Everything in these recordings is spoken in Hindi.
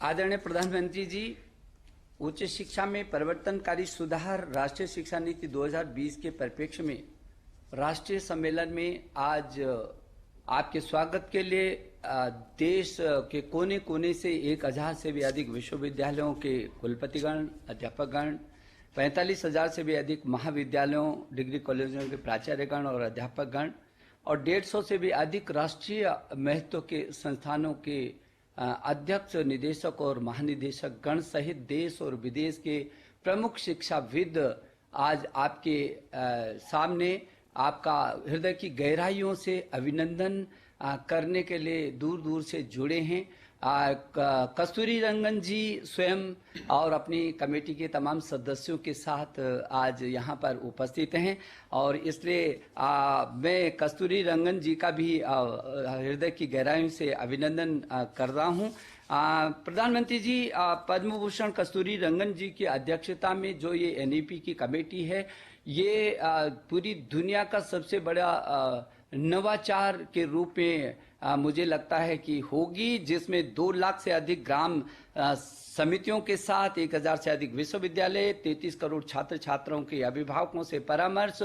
आदरणीय प्रधानमंत्री जी, उच्च शिक्षा में परिवर्तनकारी सुधार राष्ट्रीय शिक्षा नीति 2020 के परिप्रेक्ष्य में राष्ट्रीय सम्मेलन में आज आपके स्वागत के लिए देश के कोने कोने से 1000 से भी अधिक विश्वविद्यालयों के कुलपतिगण, अध्यापकगण, 45,000 से भी अधिक महाविद्यालयों, डिग्री कॉलेजों के प्राचार्यगण और अध्यापकगण और 150 से भी अधिक राष्ट्रीय महत्व के संस्थानों के अध्यक्ष, निदेशक और महानिदेशक गण सहित देश और विदेश के प्रमुख शिक्षाविद आज आपके सामने आपका हृदय की गहराइयों से अभिनंदन करने के लिए दूर दूर से जुड़े हैं। कस्तूरी रंगन जी स्वयं और अपनी कमेटी के तमाम सदस्यों के साथ आज यहाँ पर उपस्थित हैं और इसलिए मैं कस्तूरी रंगन जी का भी हृदय की गहराइयों से अभिनंदन कर रहा हूँ। प्रधानमंत्री जी, पद्म भूषण कस्तूरी रंगन जी की अध्यक्षता में जो ये एनईपी की कमेटी है, ये पूरी दुनिया का सबसे बड़ा नवाचार के रूप में मुझे लगता है कि होगी, जिसमें 2 लाख से अधिक ग्राम समितियों के साथ 1000 से अधिक विश्वविद्यालय, 33 करोड़ छात्र छात्राओं के अभिभावकों से परामर्श,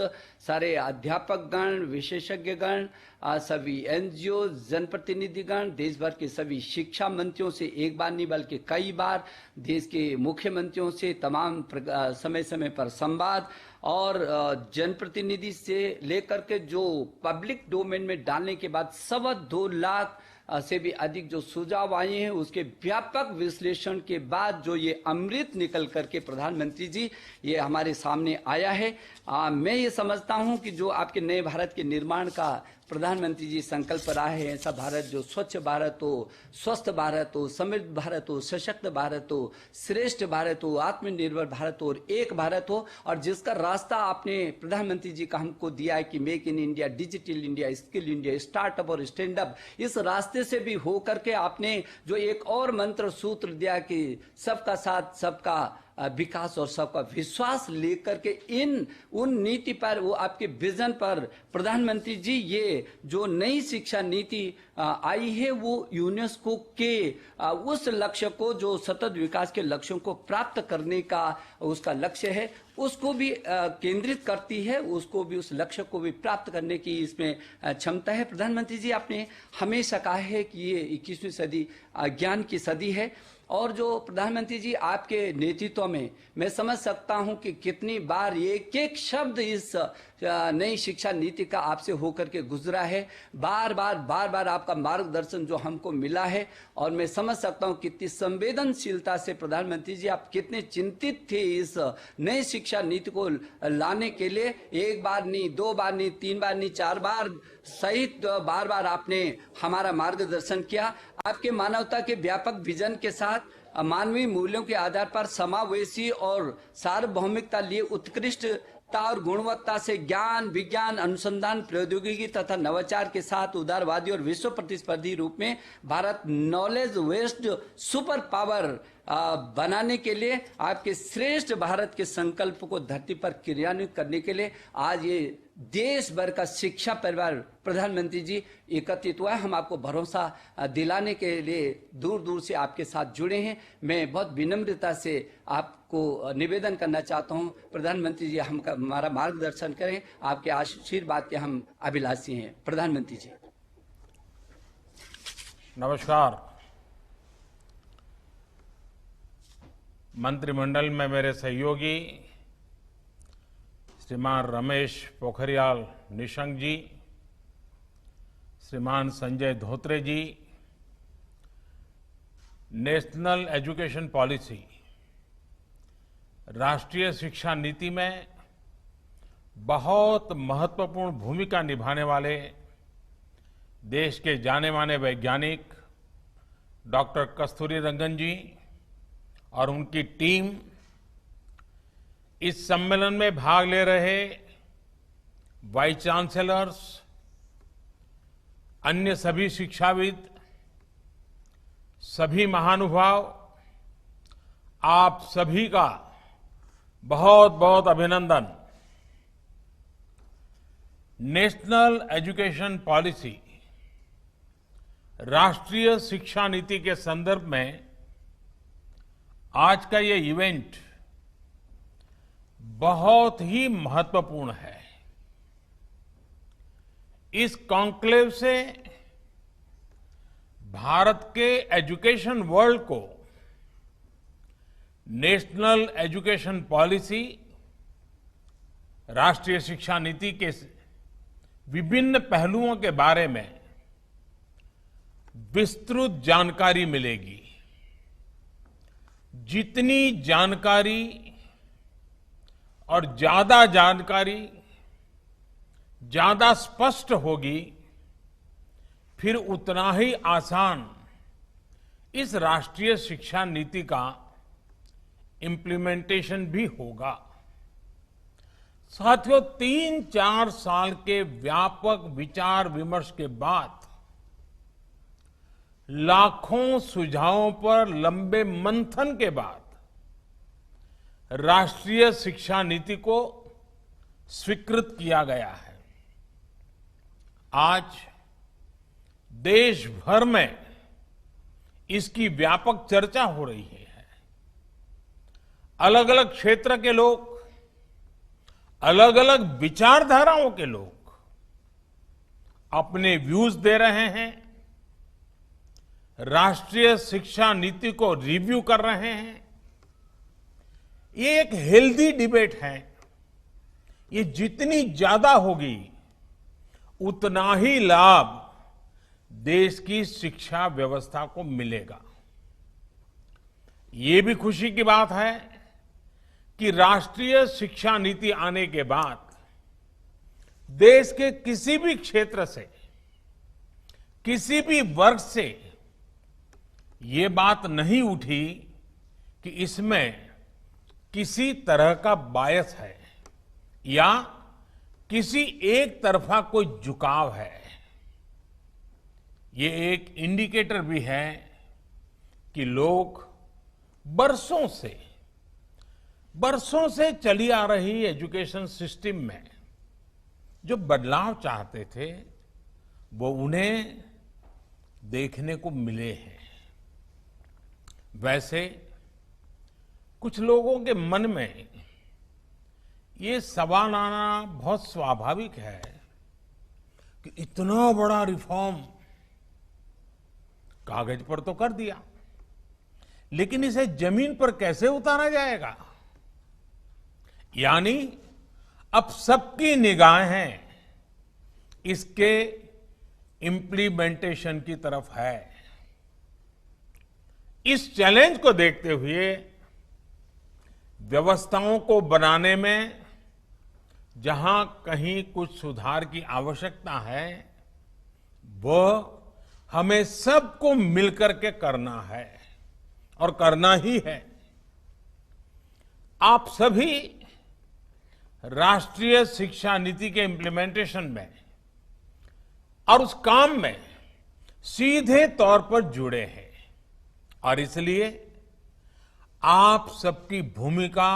सारे अध्यापकगण, विशेषज्ञगण, सभी एनजीओ, जनप्रतिनिधिगण, देश भर के सभी शिक्षा मंत्रियों से एक बार नहीं बल्कि कई बार, देश के मुख्यमंत्रियों से तमाम समय समय पर संवाद और जनप्रतिनिधि से लेकर के जो पब्लिक डोमेन में डालने के बाद 2.25 लाख से भी अधिक जो सुझाव आए हैं, उसके व्यापक विश्लेषण के बाद जो ये अमृत निकल करके प्रधानमंत्री जी ये हमारे सामने आया है। मैं ये समझता हूं कि जो आपके नए भारत के निर्माण का प्रधानमंत्री जी संकल्प रहा है, ऐसा भारत जो स्वच्छ भारत हो, स्वस्थ भारत हो, समृद्ध भारत हो, सशक्त भारत हो, श्रेष्ठ भारत हो, आत्मनिर्भर भारत हो और एक भारत हो, और जिसका रास्ता आपने प्रधानमंत्री जी का हमको दिया है कि make in India, digital India, skill India, startup और स्टैंड अप, इस रास्ते से भी हो करके आपने जो एक और मंत्र सूत्र दिया कि सबका साथ, सबका विकास और सबका विश्वास लेकर के उन नीति पर, वो आपके विजन पर प्रधानमंत्री जी ये जो नई शिक्षा नीति आई है वो यूनेस्को के उस लक्ष्य को, जो सतत विकास के लक्ष्यों को प्राप्त करने का उसका लक्ष्य है, उसको भी केंद्रित करती है, उसको भी, उस लक्ष्य को भी प्राप्त करने की इसमें क्षमता है। प्रधानमंत्री जी, आपने हमेशा कहा है कि ये 21वीं सदी ज्ञान की सदी है और जो प्रधानमंत्री जी आपके नेतृत्व में मैं समझ सकता हूं कि कितनी बार एक एक शब्द इस नई शिक्षा नीति का आपसे होकर के गुजरा है, बार बार आपका मार्गदर्शन जो हमको मिला है, और मैं समझ सकता हूं कितनी संवेदनशीलता से प्रधानमंत्री जी आप कितने चिंतित थे इस नई शिक्षा नीति को लाने के लिए। 1 बार नहीं, 2 बार नहीं, 3 बार नहीं, 4 बार सहित बार आपने हमारा मार्गदर्शन किया। आपके मानवता के व्यापक विजन के साथ मानवीय मूल्यों के आधार पर समावेशी और सार्वभौमिकता लिए उत्कृष्टता और गुणवत्ता से ज्ञान, विज्ञान, अनुसंधान, प्रौद्योगिकी तथा नवाचार के साथ उदारवादी और विश्व प्रतिस्पर्धी रूप में भारत नॉलेज वेस्ट सुपर पावर बनाने के लिए, आपके श्रेष्ठ भारत के संकल्प को धरती पर क्रियान्वित करने के लिए आज ये देश भर का शिक्षा परिवार प्रधानमंत्री जी एकत्रित हुआ है। हम आपको भरोसा दिलाने के लिए दूर दूर से आपके साथ जुड़े हैं। मैं बहुत विनम्रता से आपको निवेदन करना चाहता हूं, प्रधानमंत्री जी हमारा मार्गदर्शन करें, आपके आशीर्वाद के हम अभिलाषी हैं। प्रधानमंत्री जी नमस्कार। मंत्रिमंडल में मेरे सहयोगी श्रीमान रमेश पोखरियाल निशंक जी, श्रीमान संजय धोत्रे जी, नेशनल एजुकेशन पॉलिसी, राष्ट्रीय शिक्षा नीति में बहुत महत्वपूर्ण भूमिका निभाने वाले देश के जाने माने वैज्ञानिक डॉक्टर कस्तूरी रंगन जी और उनकी टीम, इस सम्मेलन में भाग ले रहे वाइस चांसलर्स, अन्य सभी शिक्षाविद, सभी महानुभाव, आप सभी का बहुत बहुत अभिनंदन। नेशनल एजुकेशन पॉलिसी, राष्ट्रीय शिक्षा नीति के संदर्भ में आज का ये इवेंट बहुत ही महत्वपूर्ण है। इस कॉन्क्लेव से भारत के एजुकेशन वर्ल्ड को नेशनल एजुकेशन पॉलिसी, राष्ट्रीय शिक्षा नीति के विभिन्न पहलुओं के बारे में विस्तृत जानकारी मिलेगी। जितनी जानकारी और ज्यादा जानकारी ज्यादा स्पष्ट होगी, फिर उतना ही आसान इस राष्ट्रीय शिक्षा नीति का इम्प्लीमेंटेशन भी होगा। साथियों, 3-4 साल के व्यापक विचार विमर्श के बाद लाखों सुझावों पर लंबे मंथन के बाद राष्ट्रीय शिक्षा नीति को स्वीकृत किया गया है। आज देश भर में इसकी व्यापक चर्चा हो रही है। अलग अलग क्षेत्र के लोग, अलग अलग विचारधाराओं के लोग अपने व्यूज दे रहे हैं, राष्ट्रीय शिक्षा नीति को रिव्यू कर रहे हैं। ये एक हेल्दी डिबेट है। ये जितनी ज्यादा होगी, उतना ही लाभ देश की शिक्षा व्यवस्था को मिलेगा। ये भी खुशी की बात है कि राष्ट्रीय शिक्षा नीति आने के बाद देश के किसी भी क्षेत्र से, किसी भी वर्ग से ये बात नहीं उठी कि इसमें किसी तरह का बायस है या किसी एक तरफा कोई झुकाव है। ये एक इंडिकेटर भी है कि लोग बरसों से चली आ रही एजुकेशन सिस्टम में जो बदलाव चाहते थे, वो उन्हें देखने को मिले हैं। वैसे कुछ लोगों के मन में ये सवाल आना बहुत स्वाभाविक है कि इतना बड़ा रिफॉर्म कागज पर तो कर दिया, लेकिन इसे जमीन पर कैसे उतारा जाएगा? यानी अब सबकी निगाहें इसके इम्प्लीमेंटेशन की तरफ है। इस चैलेंज को देखते हुए व्यवस्थाओं को बनाने में जहां कहीं कुछ सुधार की आवश्यकता है, वह हमें सबको मिलकर के करना है और करना ही है। आप सभी राष्ट्रीय शिक्षा नीति के इम्प्लीमेंटेशन में और उस काम में सीधे तौर पर जुड़े हैं और इसलिए आप सबकी भूमिका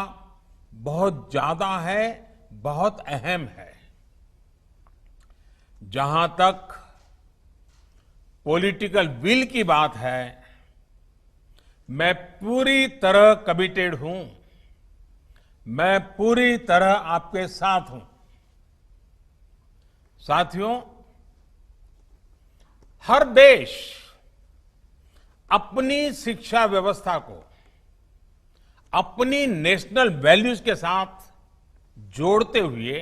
बहुत ज्यादा है, बहुत अहम है। जहां तक पॉलिटिकल विल की बात है, मैं पूरी तरह कमिटेड हूं, मैं पूरी तरह आपके साथ हूं। साथियों, हर देश अपनी शिक्षा व्यवस्था को अपनी नेशनल वैल्यूज के साथ जोड़ते हुए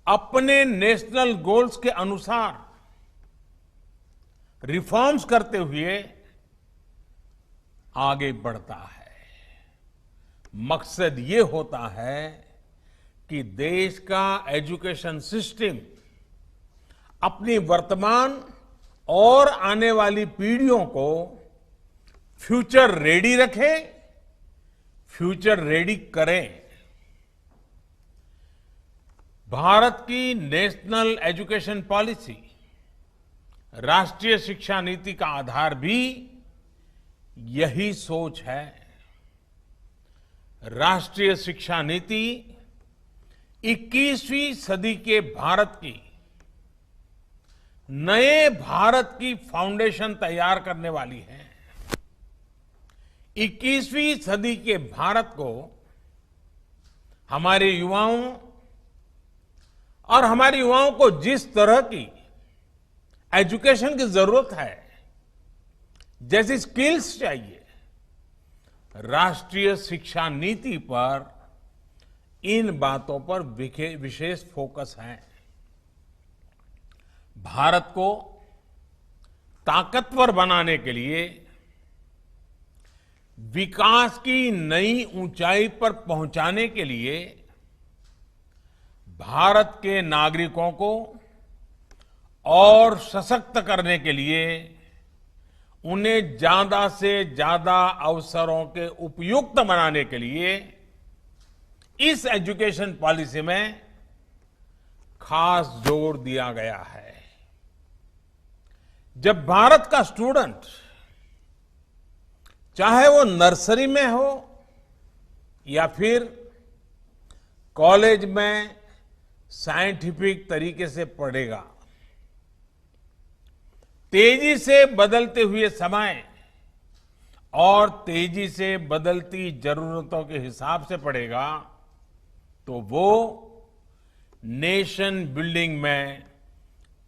अपने नेशनल गोल्स के अनुसार रिफॉर्म्स करते हुए आगे बढ़ता है। मकसद ये होता है कि देश का एजुकेशन सिस्टम अपनी वर्तमान और आने वाली पीढ़ियों को फ्यूचर रेडी रखे, फ्यूचर रेडी करें। भारत की नेशनल एजुकेशन पॉलिसी, राष्ट्रीय शिक्षा नीति का आधार भी यही सोच है। राष्ट्रीय शिक्षा नीति 21वीं सदी के भारत की, नए भारत की फाउंडेशन तैयार करने वाली है। 21वीं सदी के भारत को हमारे युवाओं और हमारे युवाओं को जिस तरह की एजुकेशन की जरूरत है, जैसी स्किल्स चाहिए, राष्ट्रीय शिक्षा नीति पर इन बातों पर विशेष फोकस है। भारत को ताकतवर बनाने के लिए, विकास की नई ऊंचाई पर पहुंचाने के लिए भारत के नागरिकों को और सशक्त करने के लिए उन्हें ज्यादा से ज्यादा अवसरों के उपयुक्त बनाने के लिए इस एजुकेशन पॉलिसी में खास जोर दिया गया है। जब भारत का स्टूडेंट, चाहे वो नर्सरी में हो या फिर कॉलेज में साइंटिफिक तरीके से पढ़ेगा, तेजी से बदलते हुए समय और तेजी से बदलती जरूरतों के हिसाब से पढ़ेगा, तो वो नेशन बिल्डिंग में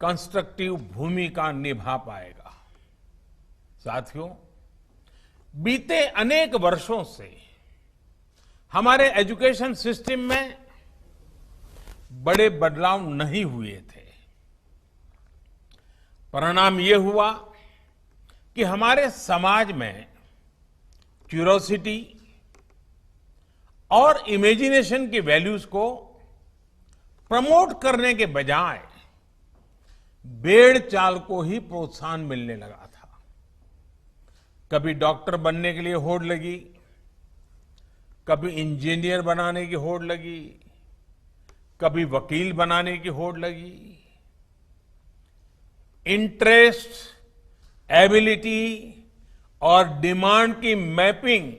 कंस्ट्रक्टिव भूमिका निभा पाएगा। साथियों, बीते अनेक वर्षों से हमारे एजुकेशन सिस्टम में बड़े बदलाव नहीं हुए थे। परिणाम ये हुआ कि हमारे समाज में क्यूरोसिटी और इमेजिनेशन की वैल्यूज को प्रमोट करने के बजाय भेड़ चाल को ही प्रोत्साहन मिलने लगा था। कभी डॉक्टर बनने के लिए होड़ लगी, कभी इंजीनियर बनाने की होड़ लगी, कभी वकील बनाने की होड़ लगी। इंटरेस्ट, एबिलिटी और डिमांड की मैपिंग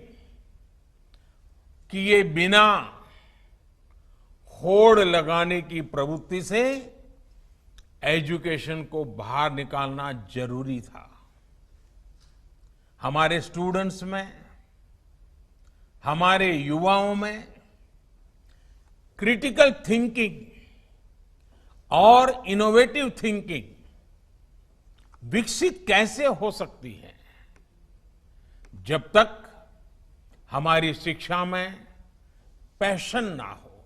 किए बिना होड़ लगाने की प्रवृत्ति से एजुकेशन को बाहर निकालना जरूरी था। हमारे स्टूडेंट्स में, हमारे युवाओं में क्रिटिकल थिंकिंग और इनोवेटिव थिंकिंग विकसित कैसे हो सकती है, जब तक हमारी शिक्षा में पैशन ना हो,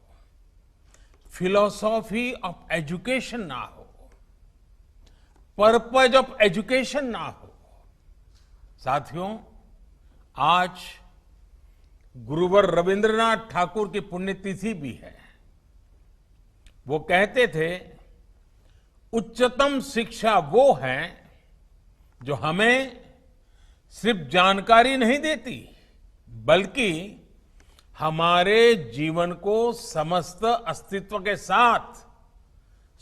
फिलॉसॉफी ऑफ एजुकेशन ना हो, पर्पज ऑफ एजुकेशन ना हो। साथियों, आज गुरुवर रविंद्रनाथ ठाकुर की पुण्यतिथि भी है। वो कहते थे, उच्चतम शिक्षा वो है जो हमें सिर्फ जानकारी नहीं देती, बल्कि हमारे जीवन को समस्त अस्तित्व के साथ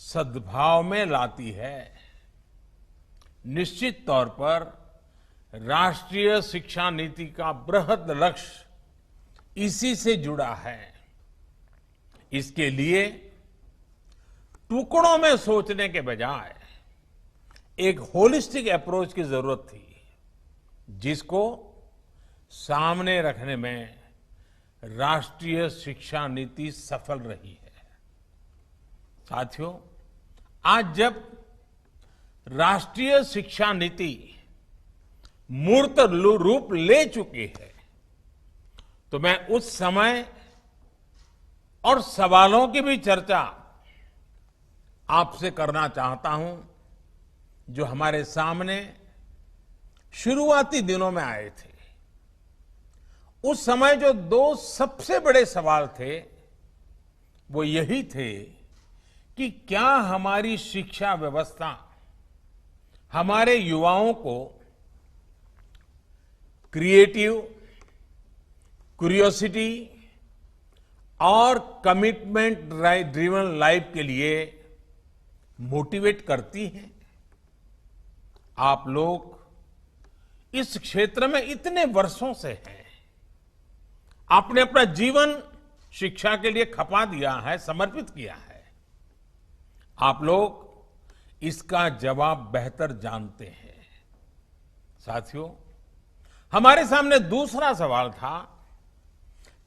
सद्भाव में लाती है। निश्चित तौर पर राष्ट्रीय शिक्षा नीति का बृहद लक्ष्य इसी से जुड़ा है। इसके लिए टुकड़ों में सोचने के बजाय एक होलिस्टिक अप्रोच की जरूरत थी, जिसको सामने रखने में राष्ट्रीय शिक्षा नीति सफल रही है। साथियों, आज जब राष्ट्रीय शिक्षा नीति मूर्त रूप ले चुकी है, तो मैं उस समय और सवालों की भी चर्चा आपसे करना चाहता हूं, जो हमारे सामने शुरुआती दिनों में आए थे। उस समय जो दो सबसे बड़े सवाल थे, वो यही थे कि क्या हमारी शिक्षा व्यवस्था हमारे युवाओं को क्रिएटिव, क्यूरियोसिटी और कमिटमेंट ड्रिवन लाइफ के लिए मोटिवेट करती है। आप लोग इस क्षेत्र में इतने वर्षों से हैं, आपने अपना जीवन शिक्षा के लिए खपा दिया है, समर्पित किया है। आप लोग इसका जवाब बेहतर जानते हैं। साथियों, हमारे सामने दूसरा सवाल था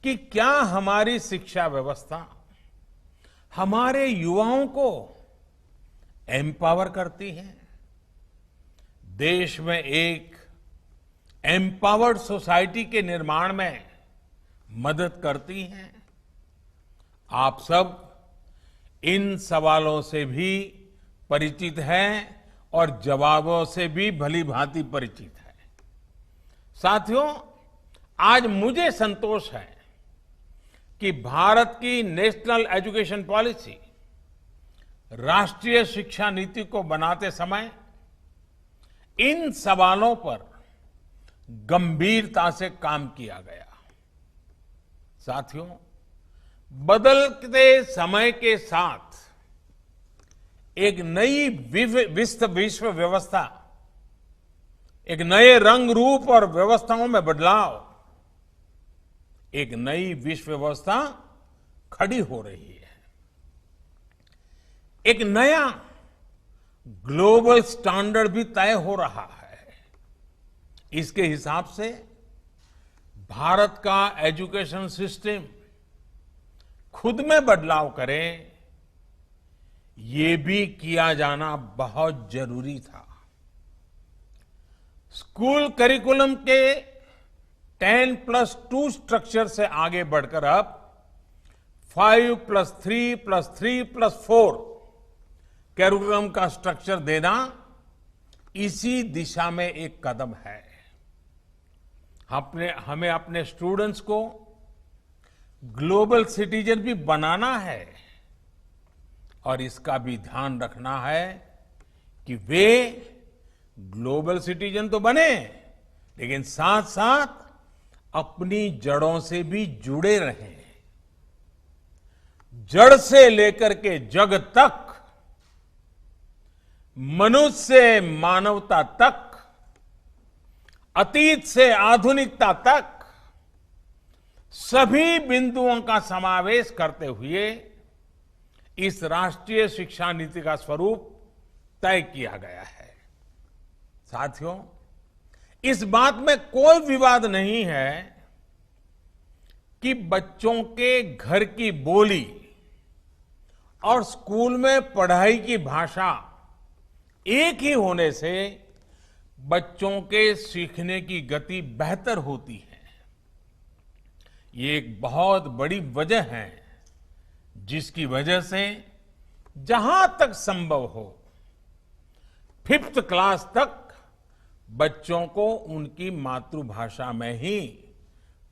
कि क्या हमारी शिक्षा व्यवस्था हमारे युवाओं को एम्पावर करती है, देश में एक एम्पावर्ड सोसाइटी के निर्माण में मदद करती है। आप सब इन सवालों से भी परिचित हैं और जवाबों से भी भली भांति परिचित है। साथियों, आज मुझे संतोष है कि भारत की नेशनल एजुकेशन पॉलिसी, राष्ट्रीय शिक्षा नीति को बनाते समय इन सवालों पर गंभीरता से काम किया गया। साथियों, बदलते समय के साथ एक नई विश्व व्यवस्था, एक नए रंग रूप और व्यवस्थाओं में बदलाव, एक नई विश्व व्यवस्था खड़ी हो रही है। एक नया ग्लोबल स्टैंडर्ड भी तय हो रहा है। इसके हिसाब से भारत का एजुकेशन सिस्टम खुद में बदलाव करे, ये भी किया जाना बहुत जरूरी था। स्कूल करिकुलम के 10+2 स्ट्रक्चर से आगे बढ़कर अब 5+3+3+4 करिकुलम का स्ट्रक्चर देना इसी दिशा में एक कदम है। हमें अपने स्टूडेंट्स को ग्लोबल सिटीजन भी बनाना है और इसका भी ध्यान रखना है कि वे ग्लोबल सिटीजन तो बने, लेकिन साथ साथ अपनी जड़ों से भी जुड़े रहें। जड़ से लेकर के जग तक, मनुष्य से मानवता तक, अतीत से आधुनिकता तक सभी बिंदुओं का समावेश करते हुए इस राष्ट्रीय शिक्षा नीति का स्वरूप तय किया गया है। साथियों, इस बात में कोई विवाद नहीं है कि बच्चों के घर की बोली और स्कूल में पढ़ाई की भाषा एक ही होने से बच्चों के सीखने की गति बेहतर होती है। ये एक बहुत बड़ी वजह है जिसकी वजह से जहां तक संभव हो 5th क्लास तक बच्चों को उनकी मातृभाषा में ही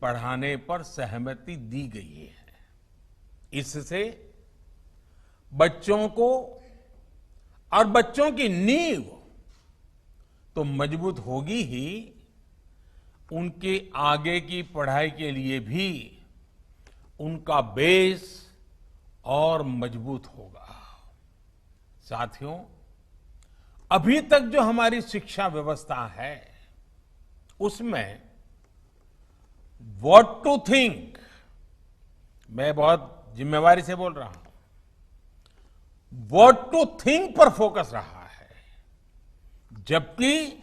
पढ़ाने पर सहमति दी गई है। इससे बच्चों को और बच्चों की नींव तो मजबूत होगी ही, उनके आगे की पढ़ाई के लिए भी उनका बेस और मजबूत होगा। साथियों, अभी तक जो हमारी शिक्षा व्यवस्था है उसमें व्हाट टू थिंक, मैं बहुत जिम्मेवारी से बोल रहा हूं, व्हाट टू थिंक पर फोकस रहा है, जबकि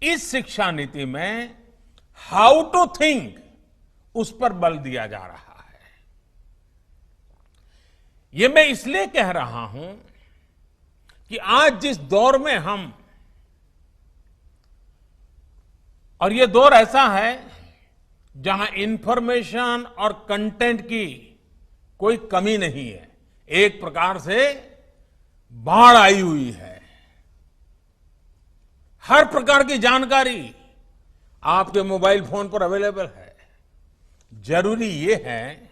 इस शिक्षा नीति में हाउ टू थिंक उस पर बल दिया जा रहा है। ये मैं इसलिए कह रहा हूं कि आज जिस दौर में हम, और ये दौर ऐसा है जहां इंफॉर्मेशन और कंटेंट की कोई कमी नहीं है, एक प्रकार से बाढ़ आई हुई है। हर प्रकार की जानकारी आपके मोबाइल फोन पर अवेलेबल है। जरूरी ये है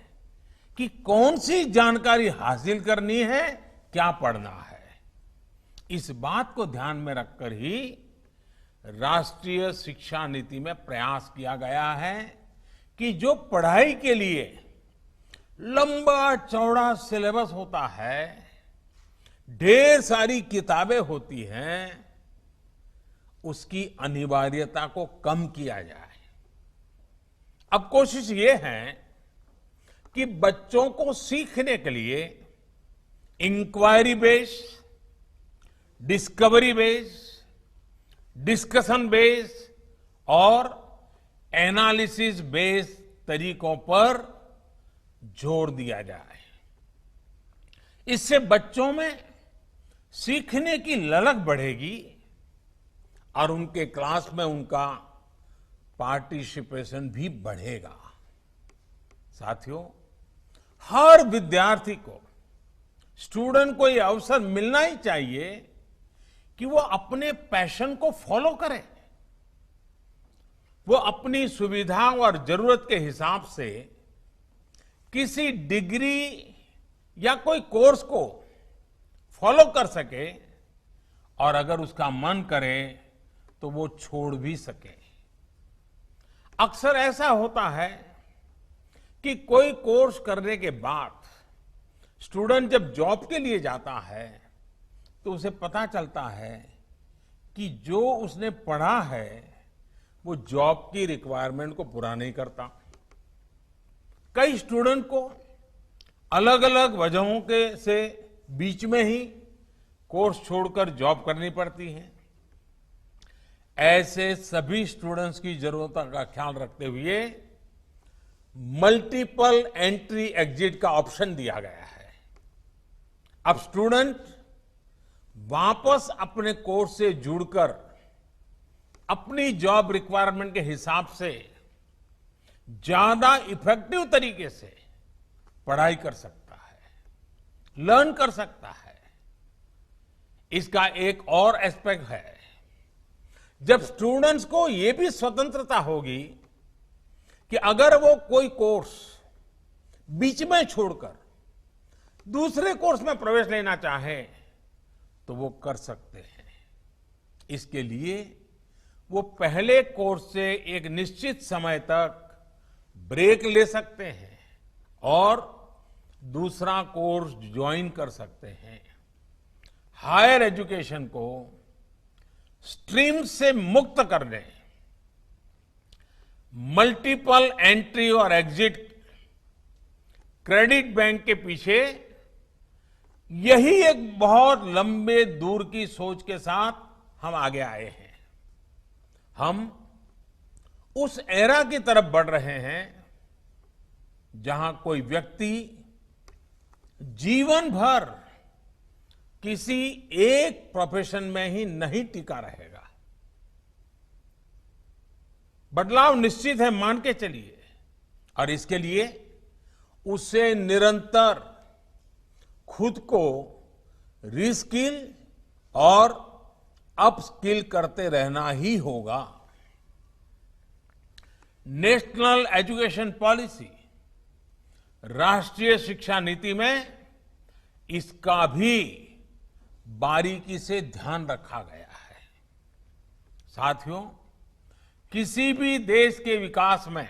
कि कौन सी जानकारी हासिल करनी है, क्या पढ़ना है। इस बात को ध्यान में रखकर ही राष्ट्रीय शिक्षा नीति में प्रयास किया गया है कि जो पढ़ाई के लिए लंबा चौड़ा सिलेबस होता है, ढेर सारी किताबें होती हैं, उसकी अनिवार्यता को कम किया जाए। अब कोशिश ये है कि बच्चों को सीखने के लिए inquiry based, discovery based, discussion based और एनालिसिस बेस्ड तरीकों पर जोर दिया जाए। इससे बच्चों में सीखने की ललक बढ़ेगी और उनके क्लास में उनका पार्टिसिपेशन भी बढ़ेगा। साथियों, हर विद्यार्थी को, स्टूडेंट को यह अवसर मिलना ही चाहिए कि वो अपने पैशन को फॉलो करे। वो अपनी सुविधा और जरूरत के हिसाब से किसी डिग्री या कोई कोर्स को फॉलो कर सके और अगर उसका मन करे तो वो छोड़ भी सके। अक्सर ऐसा होता है कि कोई कोर्स करने के बाद स्टूडेंट जब जॉब के लिए जाता है तो उसे पता चलता है कि जो उसने पढ़ा है वो जॉब की रिक्वायरमेंट को पूरा नहीं करता। कई स्टूडेंट को अलग अलग वजहों के से बीच में ही कोर्स छोड़कर जॉब करनी पड़ती है। ऐसे सभी स्टूडेंट्स की जरूरतों का ख्याल रखते हुए मल्टीपल एंट्री एग्जिट का ऑप्शन दिया गया है। अब स्टूडेंट वापस अपने कोर्स से जुड़कर अपनी जॉब रिक्वायरमेंट के हिसाब से ज्यादा इफेक्टिव तरीके से पढ़ाई कर सकता है, लर्न कर सकता है। इसका एक और एस्पेक्ट है, जब स्टूडेंट्स को यह भी स्वतंत्रता होगी कि अगर वो कोई कोर्स बीच में छोड़कर दूसरे कोर्स में प्रवेश लेना चाहे तो वो कर सकते हैं। इसके लिए वो पहले कोर्स से एक निश्चित समय तक ब्रेक ले सकते हैं और दूसरा कोर्स ज्वाइन कर सकते हैं। हायर एजुकेशन को स्ट्रीम से मुक्त करने, मल्टीपल एंट्री और एग्जिट क्रेडिट बैंक के पीछे यही एक बहुत लंबे दूर की सोच के साथ हम आगे आए हैं। हम उस एरा की तरफ बढ़ रहे हैं जहां कोई व्यक्ति जीवन भर किसी एक प्रोफेशन में ही नहीं टिका रहेगा। बदलाव निश्चित है, मान के चलिए, और इसके लिए उसे निरंतर खुद को रीस्किल और अपस्किल करते रहना ही होगा। नेशनल एजुकेशन पॉलिसी, राष्ट्रीय शिक्षा नीति में इसका भी बारीकी से ध्यान रखा गया है। साथियों, किसी भी देश के विकास में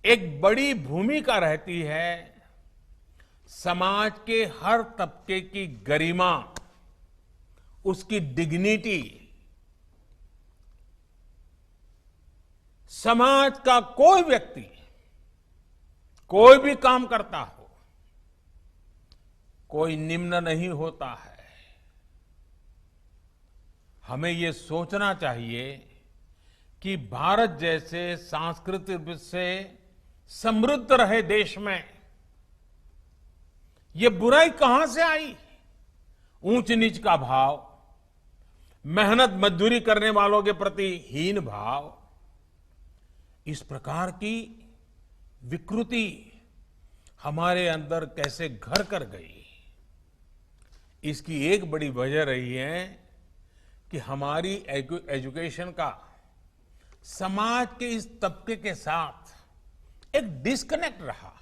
एक बड़ी भूमिका रहती है समाज के हर तबके की गरिमा, उसकी डिग्निटी। समाज का कोई व्यक्ति कोई भी काम करता हो, कोई निम्न नहीं होता है। हमें ये सोचना चाहिए कि भारत जैसे सांस्कृतिक रूप से समृद्ध रहे देश में ये बुराई कहां से आई? ऊंच नीच का भाव, मेहनत मजदूरी करने वालों के प्रति हीन भाव, इस प्रकार की विकृति हमारे अंदर कैसे घर कर गई? इसकी एक बड़ी वजह रही है कि हमारी एजुकेशन का समाज के इस तबके के साथ एक डिस्कनेक्ट रहा।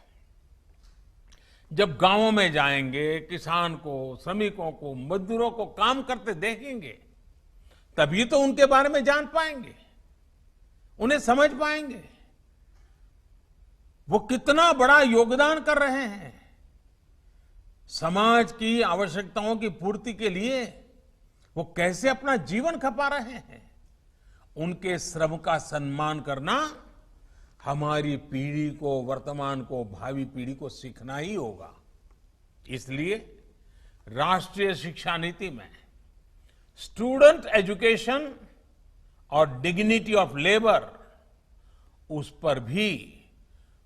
जब गांवों में जाएंगे, किसान को, श्रमिकों को, मजदूरों को काम करते देखेंगे, तभी तो उनके बारे में जान पाएंगे, उन्हें समझ पाएंगे वो कितना बड़ा योगदान कर रहे हैं। समाज की आवश्यकताओं की पूर्ति के लिए वो कैसे अपना जीवन खपा रहे हैं। उनके श्रम का सम्मान करना हमारी पीढ़ी को, वर्तमान को, भावी पीढ़ी को सीखना ही होगा। इसलिए राष्ट्रीय शिक्षा नीति में स्टूडेंट एजुकेशन और डिग्निटी ऑफ लेबर उस पर भी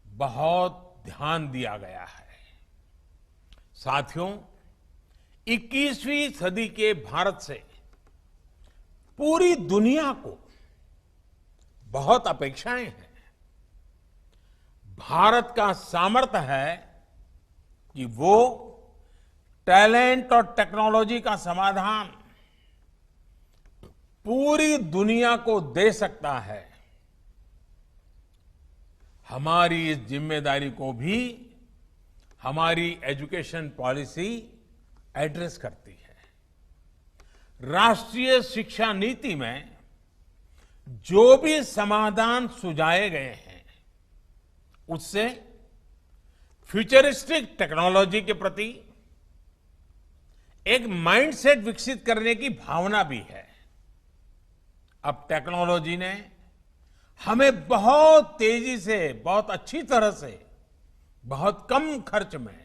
बहुत ध्यान दिया गया है। साथियों, 21वीं सदी के भारत से पूरी दुनिया को बहुत अपेक्षाएं हैं। भारत का सामर्थ्य है कि वो टैलेंट और टेक्नोलॉजी का समाधान पूरी दुनिया को दे सकता है। हमारी इस जिम्मेदारी को भी हमारी एजुकेशन पॉलिसी एड्रेस करती है। राष्ट्रीय शिक्षा नीति में जो भी समाधान सुझाए गए हैं, उससे फ्यूचरिस्टिक टेक्नोलॉजी के प्रति एक माइंडसेट विकसित करने की भावना भी है। अब टेक्नोलॉजी ने हमें बहुत तेजी से, बहुत अच्छी तरह से, बहुत कम खर्च में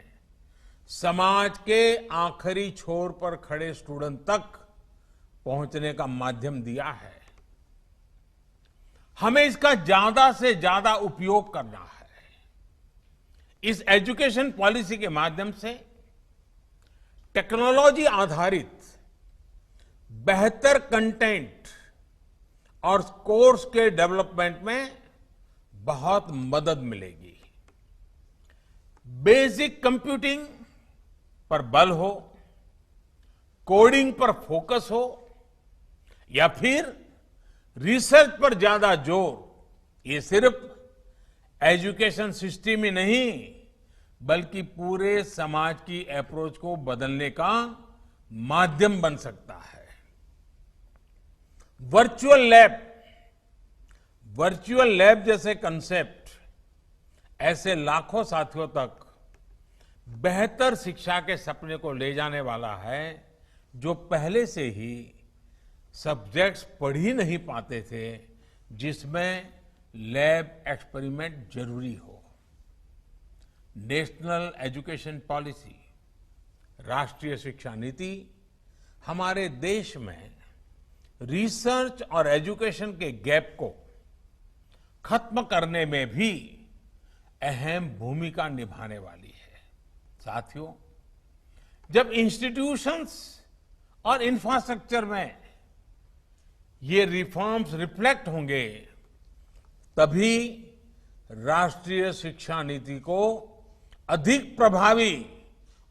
समाज के आखिरी छोर पर खड़े स्टूडेंट तक पहुंचने का माध्यम दिया है। हमें इसका ज्यादा से ज्यादा उपयोग करना है। इस एजुकेशन पॉलिसी के माध्यम से टेक्नोलॉजी आधारित बेहतर कंटेंट और कोर्स के डेवलपमेंट में बहुत मदद मिलेगी। बेसिक कंप्यूटिंग पर बल हो, कोडिंग पर फोकस हो, या फिर रिसर्च पर ज्यादा जोर, ये सिर्फ एजुकेशन सिस्टम ही नहीं बल्कि पूरे समाज की अप्रोच को बदलने का माध्यम बन सकता है। वर्चुअल लैब जैसे कंसेप्ट ऐसे लाखों साथियों तक बेहतर शिक्षा के सपने को ले जाने वाला है, जो पहले से ही सब्जेक्ट्स पढ़ ही नहीं पाते थे, जिसमें लैब एक्सपेरिमेंट जरूरी हो। नेशनल एजुकेशन पॉलिसी, राष्ट्रीय शिक्षा नीति हमारे देश में रिसर्च और एजुकेशन के गैप को खत्म करने में भी अहम भूमिका निभाने वाली है। साथियों, जब इंस्टीट्यूशंस और इंफ्रास्ट्रक्चर में ये रिफॉर्म्स रिफ्लेक्ट होंगे, तभी राष्ट्रीय शिक्षा नीति को अधिक प्रभावी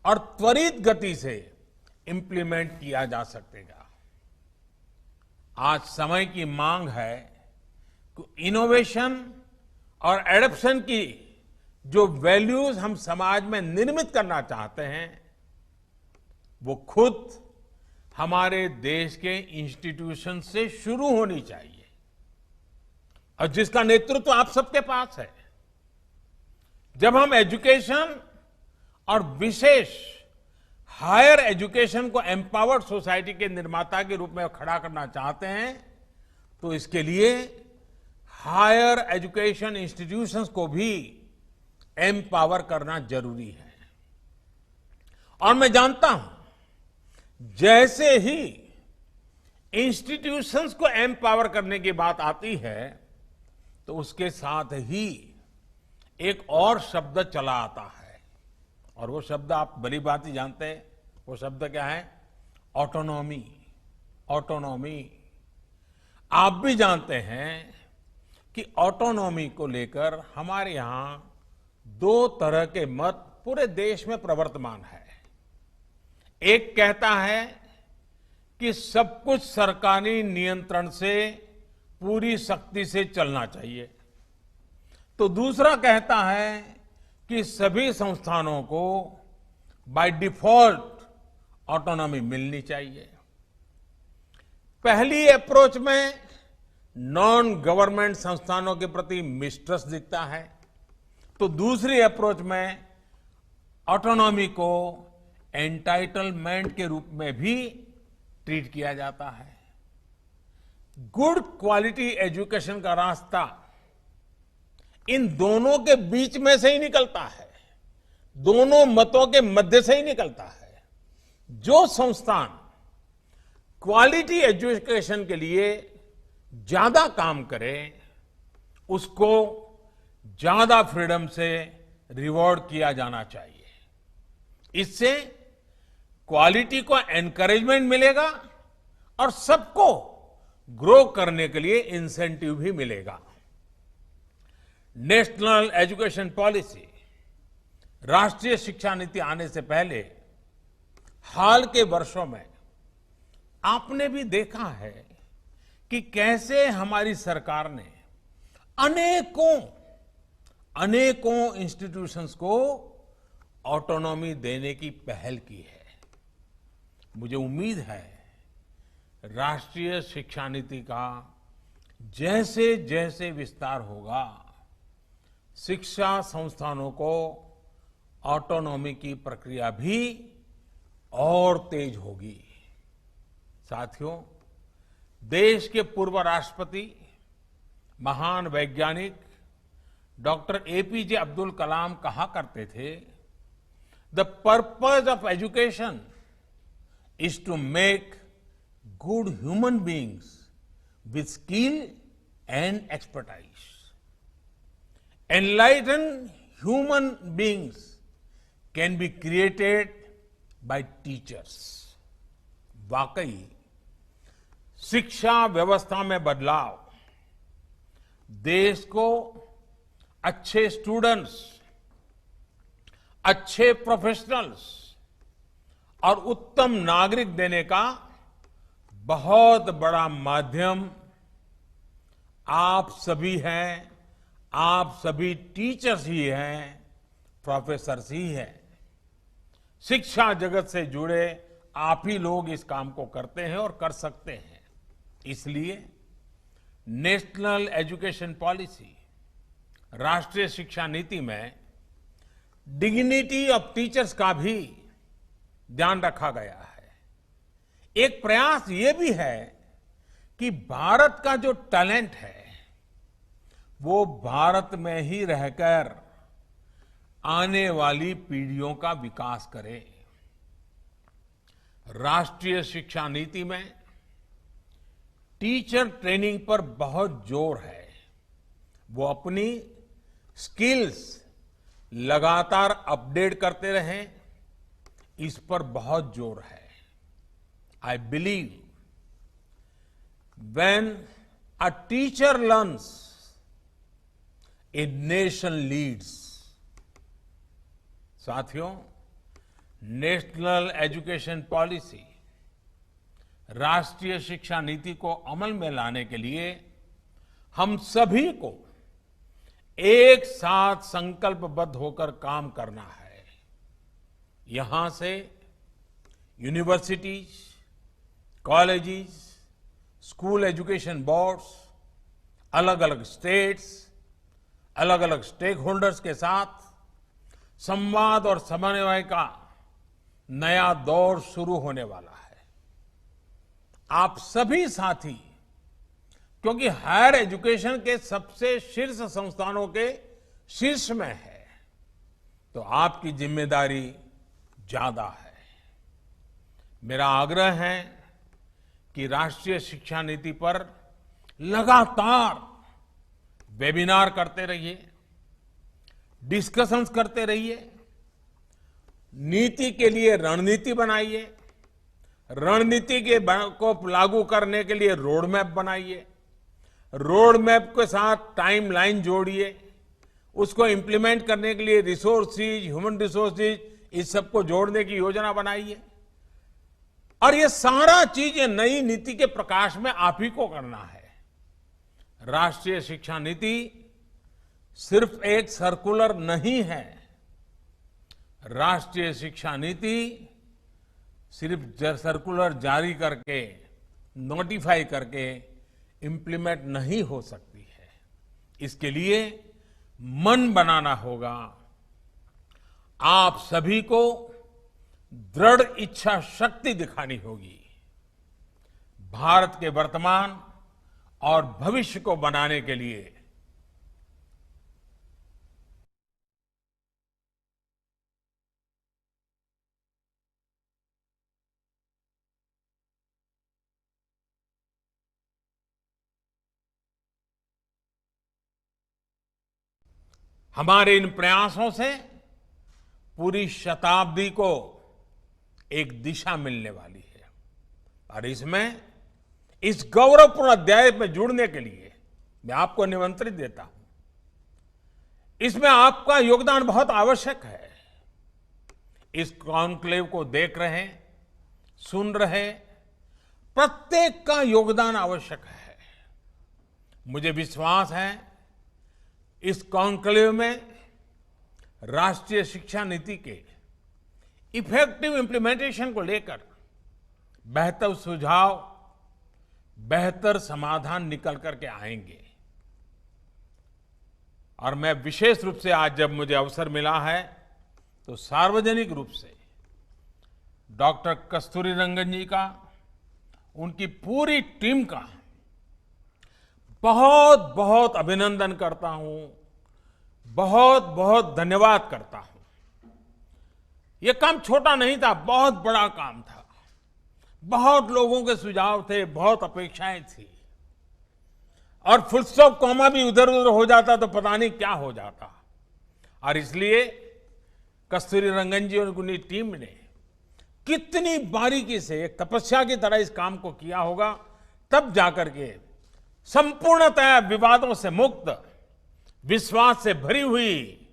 और त्वरित गति से इंप्लीमेंट किया जा सकेगा। आज समय की मांग है कि इनोवेशन और एडॉप्शन की जो वैल्यूज हम समाज में निर्मित करना चाहते हैं, वो खुद हमारे देश के इंस्टीट्यूशन से शुरू होनी चाहिए, और जिसका नेतृत्व आप सबके पास है। जब हम एजुकेशन और विशेष हायर एजुकेशन को एम्पावर्ड सोसाइटी के निर्माता के रूप में खड़ा करना चाहते हैं, तो इसके लिए हायर एजुकेशन इंस्टीट्यूशंस को भी एम्पावर करना जरूरी है। और मैं जानता हूं, जैसे ही इंस्टीट्यूशंस को एम्पावर करने की बात आती है, तो उसके साथ ही एक और शब्द चला आता है, और वो शब्द आप बड़ी बात ही जानते हैं। वो शब्द क्या है? ऑटोनॉमी। ऑटोनॉमी। आप भी जानते हैं कि ऑटोनॉमी को लेकर हमारे यहां दो तरह के मत पूरे देश में प्रवर्तमान है। एक कहता है कि सब कुछ सरकारी नियंत्रण से पूरी सख्ती से चलना चाहिए, तो दूसरा कहता है कि सभी संस्थानों को बाय डिफॉल्ट ऑटोनॉमी मिलनी चाहिए। पहली अप्रोच में नॉन गवर्नमेंट संस्थानों के प्रति मिसट्रस्ट दिखता है, तो दूसरी अप्रोच में ऑटोनॉमी को एंटाइटलमेंट के रूप में भी ट्रीट किया जाता है। गुड क्वालिटी एजुकेशन का रास्ता इन दोनों के बीच में से ही निकलता है, दोनों मतों के मध्य से ही निकलता है। जो संस्थान क्वालिटी एजुकेशन के लिए ज्यादा काम करे, उसको ज्यादा फ्रीडम से रिवॉर्ड किया जाना चाहिए। इससे क्वालिटी को एनकरेजमेंट मिलेगा और सबको ग्रो करने के लिए इंसेंटिव भी मिलेगा। नेशनल एजुकेशन पॉलिसी, राष्ट्रीय शिक्षा नीति आने से पहले हाल के वर्षों में आपने भी देखा है कि कैसे हमारी सरकार ने अनेकों इंस्टीट्यूशंस को ऑटोनॉमी देने की पहल की है। मुझे उम्मीद है राष्ट्रीय शिक्षा नीति का जैसे जैसे विस्तार होगा, शिक्षा संस्थानों को ऑटोनॉमी की प्रक्रिया भी और तेज होगी। साथियों, देश के पूर्व राष्ट्रपति, महान वैज्ञानिक डॉक्टर एपीजे अब्दुल कलाम कहा करते थे, the purpose of education is to make good human beings with skill and expertise. Enlighten human beings can be created by teachers. वाकई शिक्षा व्यवस्था में बदलाव देश को अच्छे स्टूडेंट्स, अच्छे प्रोफेशनल्स और उत्तम नागरिक देने का बहुत बड़ा माध्यम आप सभी हैं, आप सभी टीचर्स ही हैं, प्रोफेसर्स ही हैं। शिक्षा जगत से जुड़े आप ही लोग इस काम को करते हैं और कर सकते हैं। इसलिए नेशनल एजुकेशन पॉलिसी, राष्ट्रीय शिक्षा नीति में डिग्निटी ऑफ टीचर्स का भी ध्यान रखा गया है। एक प्रयास ये भी है कि भारत का जो टैलेंट है वो भारत में ही रहकर आने वाली पीढ़ियों का विकास करे। राष्ट्रीय शिक्षा नीति में टीचर ट्रेनिंग पर बहुत जोर है। वो अपनी स्किल्स लगातार अपडेट करते रहें, इस पर बहुत जोर है। I believe when a teacher learns, a nation leads. साथियों, नेशनल एजुकेशन पॉलिसी, राष्ट्रीय शिक्षा नीति को अमल में लाने के लिए हम सभी को एक साथ संकल्पबद्ध होकर काम करना है। यहां से universities, colleges, school education boards, अलग अलग स्टेट्स, अलग अलग स्टेक होल्डर्स के साथ संवाद और समन्वय का नया दौर शुरू होने वाला है। आप सभी साथी, क्योंकि हायर एजुकेशन के सबसे शीर्ष संस्थानों के शीर्ष में है, तो आपकी जिम्मेदारी ज्यादा है। मेरा आग्रह है कि राष्ट्रीय शिक्षा नीति पर लगातार वेबिनार करते रहिए, डिस्कशंस करते रहिए, नीति के लिए रणनीति बनाइए, रणनीति के को लागू करने के लिए रोड मैप बनाइए, रोड मैप के साथ टाइमलाइन जोड़िए, उसको इंप्लीमेंट करने के लिए रिसोर्सेज, ह्यूमन रिसोर्सेज, इस सबको जोड़ने की योजना बनाइए। और ये सारा चीज नई नीति के प्रकाश में आप ही को करना है। राष्ट्रीय शिक्षा नीति सिर्फ एक सर्कुलर नहीं है। राष्ट्रीय शिक्षा नीति सिर्फ सर्कुलर जारी करके, नोटिफाई करके इंप्लीमेंट नहीं हो सकती है। इसके लिए मन बनाना होगा। आप सभी को दृढ़ इच्छा शक्ति दिखानी होगी। भारत के वर्तमान और भविष्य को बनाने के लिए हमारे इन प्रयासों से पूरी शताब्दी को एक दिशा मिलने वाली है और इसमें इस गौरवपूर्ण अध्याय में जुड़ने के लिए मैं आपको निमंत्रित देता हूं। इसमें आपका योगदान बहुत आवश्यक है। इस कॉन्क्लेव को देख रहे, सुन रहे प्रत्येक का योगदान आवश्यक है। मुझे विश्वास है इस कॉन्क्लेव में राष्ट्रीय शिक्षा नीति के इफेक्टिव इंप्लीमेंटेशन को लेकर बेहतर सुझाव, बेहतर समाधान निकल करके आएंगे। और मैं विशेष रूप से आज जब मुझे अवसर मिला है तो सार्वजनिक रूप से डॉक्टर कस्तूरी रंगन जी का, उनकी पूरी टीम का बहुत बहुत अभिनंदन करता हूं, बहुत बहुत धन्यवाद करता हूं। यह काम छोटा नहीं था, बहुत बड़ा काम था। बहुत लोगों के सुझाव थे, बहुत अपेक्षाएं थी और फुल स्टॉप कॉमा भी उधर उधर हो जाता तो पता नहीं क्या हो जाता। और इसलिए कस्तूरी रंगन जी और उनकी टीम ने कितनी बारीकी से एक तपस्या की तरह इस काम को किया होगा, तब जाकर के संपूर्णतः विवादों से मुक्त, विश्वास से भरी हुई,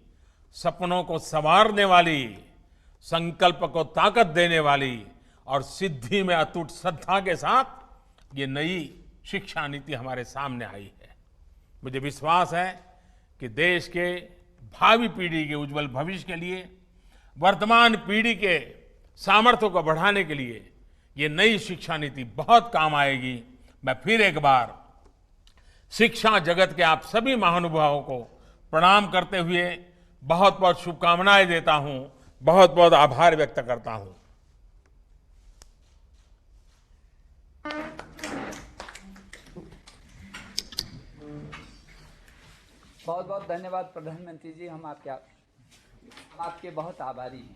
सपनों को संवारने वाली, संकल्प को ताकत देने वाली और सिद्धि में अटूट श्रद्धा के साथ ये नई शिक्षा नीति हमारे सामने आई है। मुझे विश्वास है कि देश के भावी पीढ़ी के उज्जवल भविष्य के लिए, वर्तमान पीढ़ी के सामर्थ्य को बढ़ाने के लिए ये नई शिक्षा नीति बहुत काम आएगी। मैं फिर एक बार शिक्षा जगत के आप सभी महानुभावों को प्रणाम करते हुए बहुत बहुत शुभकामनाएं देता हूं, बहुत बहुत आभार व्यक्त करता हूं। बहुत बहुत धन्यवाद प्रधानमंत्री जी, हम आपके बहुत आभारी हैं।